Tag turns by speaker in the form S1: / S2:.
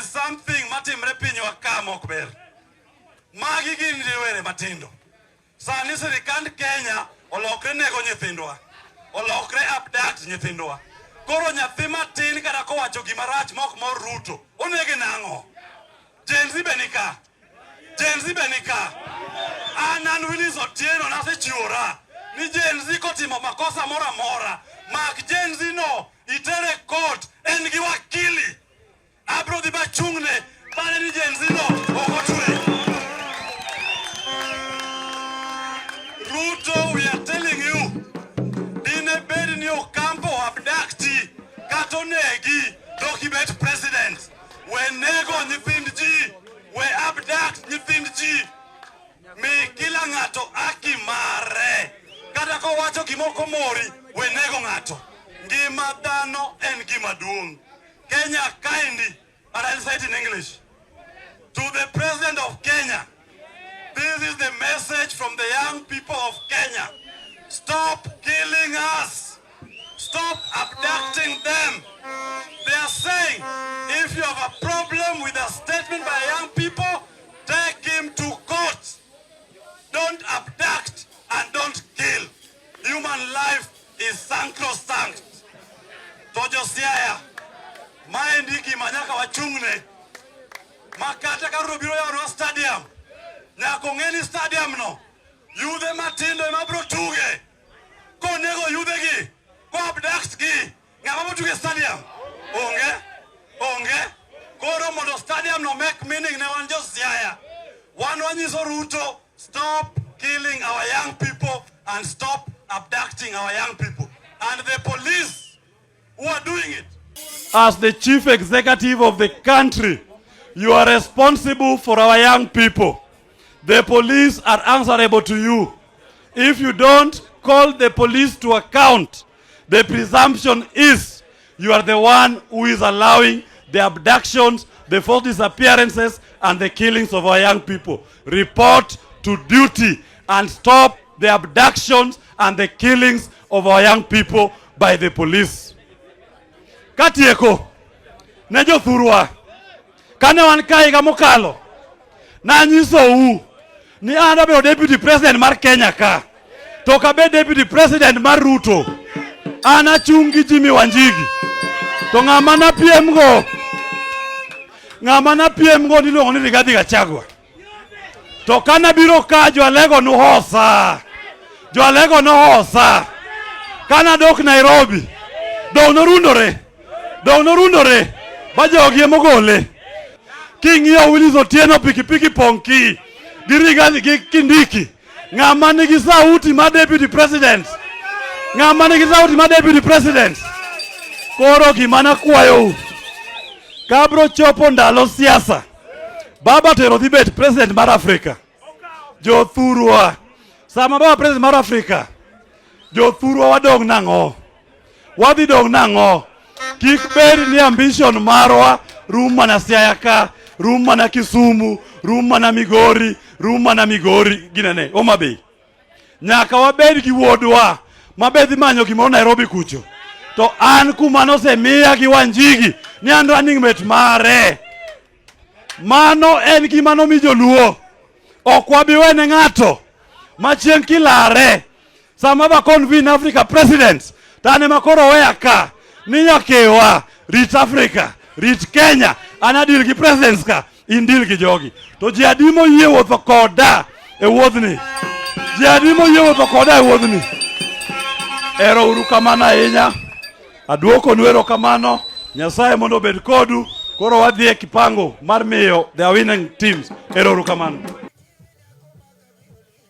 S1: is something matimre pinyo akamo kber. Magi gin diwere matindo. Sani sirikand Kenya olokre nego nyithindwa. Olokre abduct nyithindwa. Koro nyathi matin kada kowacho gimarach mok mor Ruto. Onege nango. Gen Z benika. Gen Z benika. Anan Willis Otieno nase chiora. Ni Gen Z kotimo makosa mora mora. Mak Gen Z no itere court en gi wakili. Abro di bachungne bane ni Gen Z no okotwe. Ruto, we are telling you, dine bedi ni Ocampo abducti katonegi document president. We nego nyithindji, we abduct nyithindji. Mi kila ngato aki mare. Kada ko wacho gimoko mori, we nego ngato. Ngima dhano en gima duong'. Kenya kindly, but I'll say it in English. To the President of Kenya, this is the message from the young people of Kenya. Stop killing us. Stop abducting them. They are saying, if you have a problem with a statement by young people, take him to court. Don't abduct and don't kill. Human life is sacrosanct. Tojo Siaya, maendiki manyaka wachungne. Makata karubiro ya Rua Stadium. Nyakongeni Stadium no. Yude matindo mabro tuge. Konego yude gi. Ko abduct gi. Ngamabu tuge Stadium. Onge. Koro modo Stadium no make meaning ne wanjo Siaya. Wanyiso Ruto, stop killing our young people and stop abducting our young people. And the police who are doing it. As the chief executive of the country, you are responsible for our young people. The police are answerable to you. If you don't call the police to account, the presumption is you are the one who is allowing the abductions, the forced disappearances, and the killings of our young people. Report to duty and stop the abductions and the killings of our young people by the police. Katieko, nejo thurwa, kane wan kai gamokalo, na nyiso u, ni anda be deputy president mar Kenya ka, to ka be deputy president mar Ruto, ana chungi Jimmy Wanjigi, to ng'ama na PM go niluongo ni Rigathi Gachagua. To kana biro ka Joalego no hosa. Kana dok Nairobi. Dong no rundore. Bajogi mogole. King'iyo Willis Otieno pikipiki ponki. Gi Rigathi gi Kindiki. Ng'ama nigi sauti ma deputy president. Koro gimana kwayo. Kabro chopo ndalo siasa. Baba tero dhibet president mar Afrika. Jo thurwa. Sama baba president mar Afrika. Jo thurwa wadong nang'o. Wadhi dong nang'o. Kik bed ni ambition marwa rum mana Siaya ka, rum mana Kisumu, rum mana Migori ginene Homa Bay. Nyaka wabed gi wuodwa mabedhi manyo gimoro Nairobi kucho. To an kumano semiya gi Wanjigi ni an running mate mare. Mano en gimano mi joluo. Ok wabiwene ng'ato machien kilare. Sama ba convene Africa presidents. Tane makoro weya ka. Ni nyakewa. Rit Africa. Rit Kenya. Anadil gi presidents ka. Indil gi jogi. To ji adimo yie wuotho koda e wuodhni. Ero uru kamano ahinya. Aduoko nuero kamano. Nyasaye mondo bed kodu. Koro wadhi e kipango mar miyo the winning teams. Ero uru kamano.